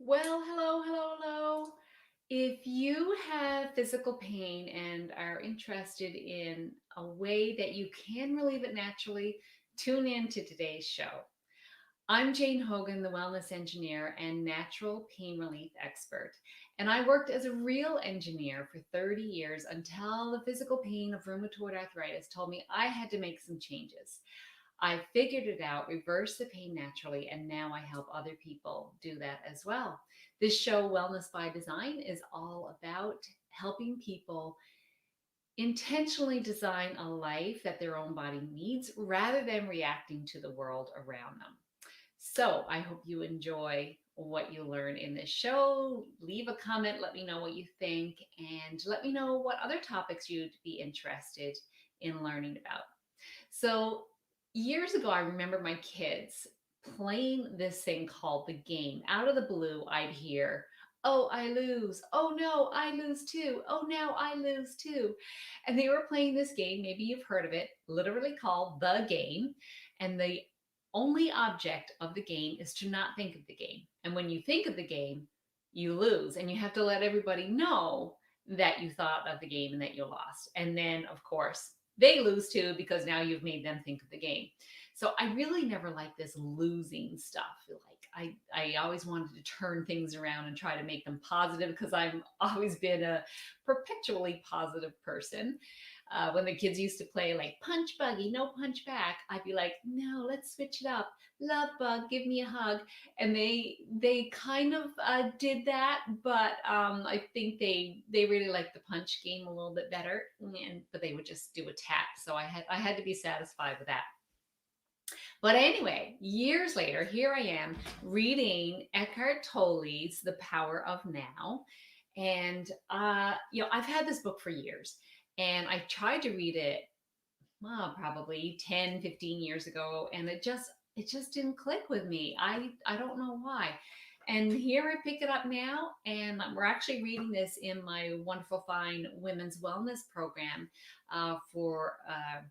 Well, hello, hello, hello. If you have physical pain and are interested in a way that you can relieve it naturally, tune in to today's show. I'm Jane Hogan, the wellness engineer and natural pain relief expert. And I worked as a real engineer for 30 years until the physical pain of rheumatoid arthritis told me I had to make some changes. I figured it out, reversed the pain naturally, and now I help other people do that as well. This show, Wellness by Design, is all about helping people intentionally design a life that their own body needs rather than reacting to the world around them. So I hope you enjoy what you learn in this show. Leave a comment, let me know what you think, and let me know what other topics you'd be interested in learning about. So years ago, I remember my kids playing this thing called the game. Out of the blue, I'd hear, "Oh, I lose. Oh, no, I lose too. Oh, now I lose too." And they were playing this game. Maybe you've heard of it, literally called the game. And the only object of the game is to not think of the game. And when you think of the game, you lose. And you have to let everybody know that you thought of the game and that you lost. And then, of course, they lose too because now you've made them think of the game. So I really never liked this losing stuff. Like I always wanted to turn things around and try to make them positive because I've always been a perpetually positive person. When the kids used to play like punch buggy, no punch back, I'd be like, no, let's switch it up. Love bug, give me a hug. And they kind of did that, but I think they really liked the punch game a little bit better. And but they would just do a tap, so I had to be satisfied with that. But anyway, years later, here I am reading Eckhart Tolle's The Power of Now. And, I've had this book for years and I tried to read it probably 10, 15 years ago. And it just didn't click with me. I don't know why. And here I pick it up now, and we're actually reading this in my wonderful, fine women's wellness program for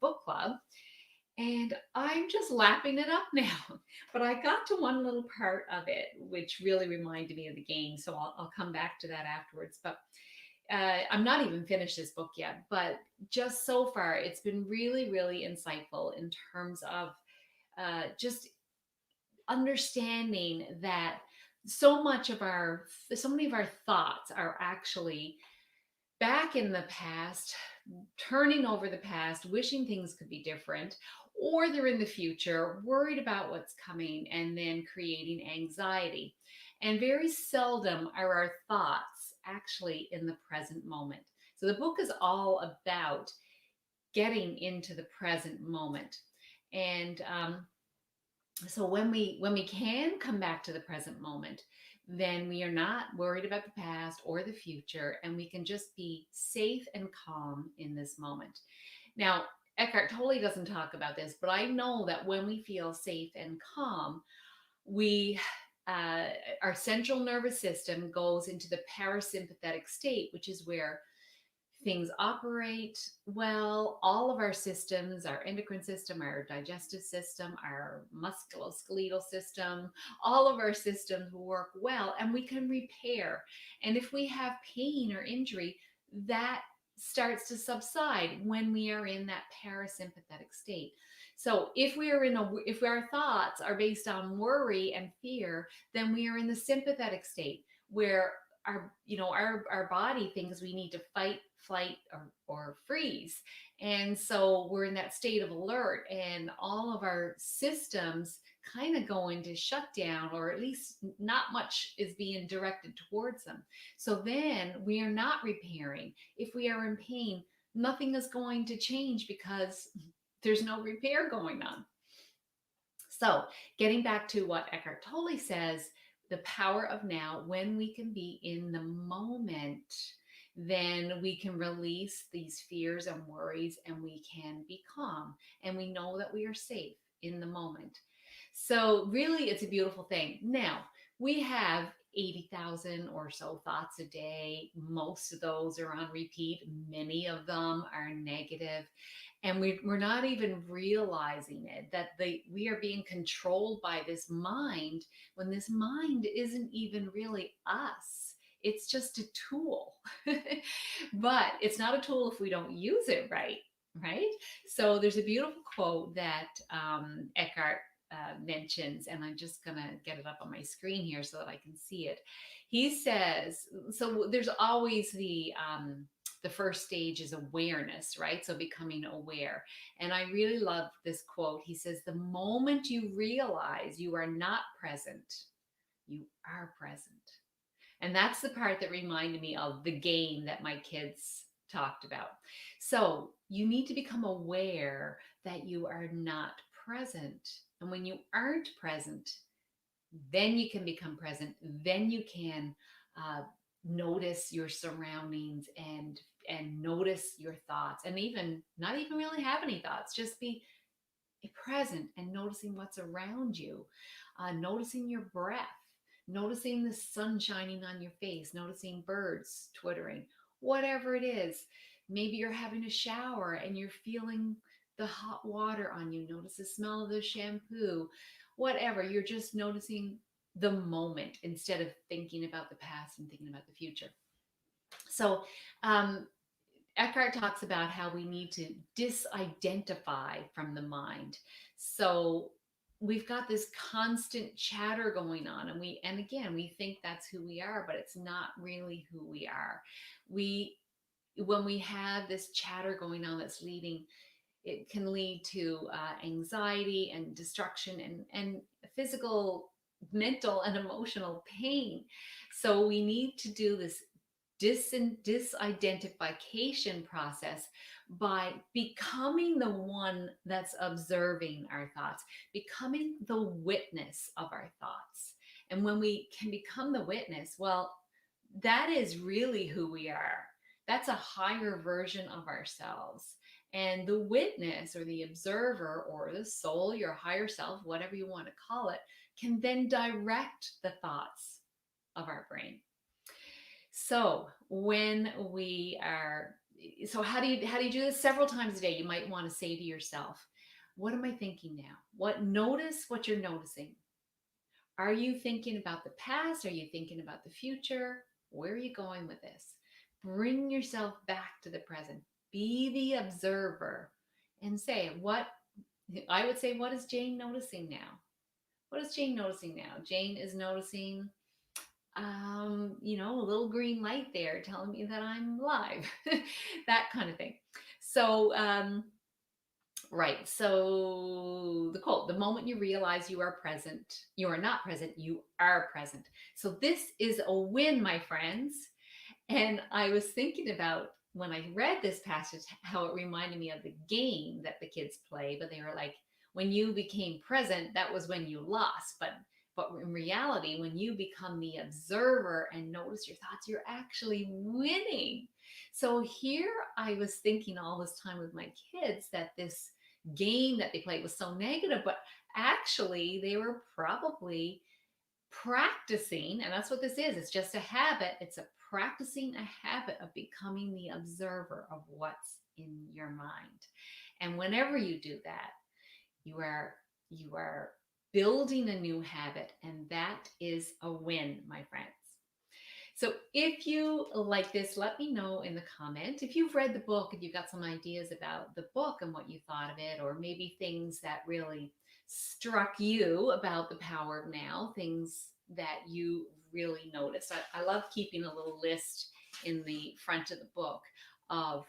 book club, and I'm just lapping it up now. But I got to one little part of it, which really reminded me of the game. So I'll come back to that afterwards. But I'm not even finished this book yet. But just so far, it's been really, really insightful in terms of just understanding that so many of our thoughts are actually back in the past, turning over the past, wishing things could be different, or they're in the future, worried about what's coming, and then creating anxiety. And very seldom are our thoughts actually in the present moment. So the book is all about getting into the present moment. And so when we can come back to the present moment, then we are not worried about the past or the future, and we can just be safe and calm in this moment. Now, Eckhart Tolle doesn't talk about this, but I know that when we feel safe and calm, we uh, our central nervous system goes into the parasympathetic state, which is where things operate well. All of our systems, our endocrine system, our digestive system, our musculoskeletal system, all of our systems work well, and we can repair. And if we have pain or injury, that starts to subside when we are in that parasympathetic state. So if our thoughts are based on worry and fear, then we are in the sympathetic state where our body thinks we need to fight, flight, or freeze. And so we're in that state of alert, and all of our systems kind of go into shutdown, or at least not much is being directed towards them. So then we are not repairing. If we are in pain, nothing is going to change because there's no repair going on. So, getting back to what Eckhart Tolle says, the power of now, when we can be in the moment, then we can release these fears and worries, and we can be calm, and we know that we are safe in the moment. So, really, it's a beautiful thing. Now, we have 80,000 or so thoughts a day. Most of those are on repeat. Many of them are negative. And we're not even realizing it, that we are being controlled by this mind when this mind isn't even really us. It's just a tool. But it's not a tool if we don't use it right, right? So there's a beautiful quote that Eckhart mentions, and I'm just going to get it up on my screen here so that I can see it. He says, so there's always the first stage is awareness, right? So becoming aware. And I really love this quote. He says, the moment you realize you are not present, you are present. And that's the part that reminded me of the game that my kids talked about. So you need to become aware that you are not present. And when you aren't present, then you can become present. Then you can notice your surroundings and notice your thoughts, and even not even really have any thoughts. Just be present and noticing what's around you, noticing your breath, noticing the sun shining on your face, noticing birds twittering, whatever it is. Maybe you're having a shower and you're feeling the hot water on you. Notice the smell of the shampoo, whatever. You're just noticing the moment instead of thinking about the past and thinking about the future. So, Eckhart talks about how we need to disidentify from the mind. So we've got this constant chatter going on, and again we think that's who we are, but it's not really who we are. We When we have this chatter going on that's leading, it can lead to anxiety and destruction and physical, mental, and emotional pain. So we need to do this disidentification process by becoming the one that's observing our thoughts, becoming the witness of our thoughts. And when we can become the witness, well, that is really who we are. That's a higher version of ourselves. And the witness or the observer or the soul, your higher self, whatever you want to call it, can then direct the thoughts of our brain. So when we are, so how do you do this? Several times a day, you might want to say to yourself, what am I thinking now? Notice what you're noticing. Are you thinking about the past? Are you thinking about the future? Where are you going with this? Bring yourself back to the present. Be the observer and say, I would say, what is Jane noticing now? What is Jane noticing now? Jane is noticing a little green light there telling me that I'm live, that kind of thing. So, right. So the quote, the moment you realize you are present, you are not present, you are present. So this is a win, my friends. And I was thinking about when I read this passage, how it reminded me of the game that the kids play, but they were like, when you became present, that was when you lost. But in reality, when you become the observer and notice your thoughts, you're actually winning. So here I was thinking all this time with my kids that this game that they played was so negative, but actually they were probably practicing, and that's what this is. It's just a habit. It's a practicing a habit of becoming the observer of what's in your mind. And whenever you do that, you are building a new habit, and that is a win, my friends. So if you like this, let me know in the comment. If you've read the book and you've got some ideas about the book and what you thought of it, or maybe things that really struck you about the power of now, things that you really noticed. I love keeping a little list in the front of the book of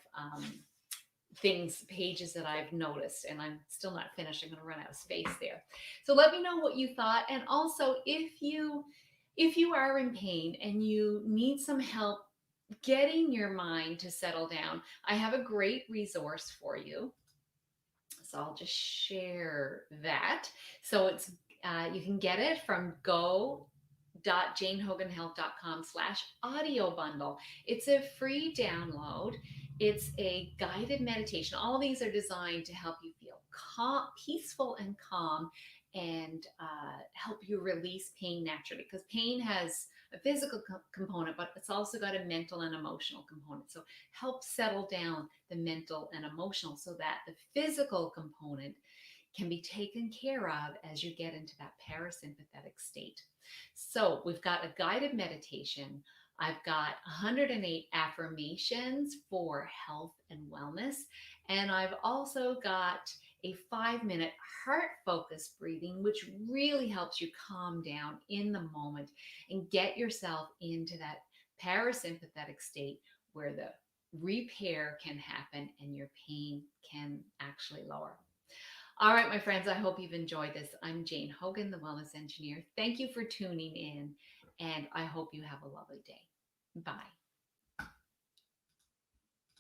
pages that I've noticed, and I'm still not finished. I'm going to run out of space there. So let me know what you thought. And also, if you are in pain and you need some help getting your mind to settle down, I have a great resource for you. So I'll just share that. So it's you can get it from go.janehoganhealth.com/audio bundle. It's a free download. It's a guided meditation. All of these are designed to help you feel calm, peaceful and calm, and help you release pain naturally, because pain has a physical component, but it's also got a mental and emotional component. So help settle down the mental and emotional so that the physical component can be taken care of as you get into that parasympathetic state. So we've got a guided meditation. I've got 108 affirmations for health and wellness. And I've also got a 5-minute heart focused breathing, which really helps you calm down in the moment and get yourself into that parasympathetic state where the repair can happen and your pain can actually lower. All right, my friends, I hope you've enjoyed this. I'm Jane Hogan, the Wellness Engineer. Thank you for tuning in, and I hope you have a lovely day. Bye.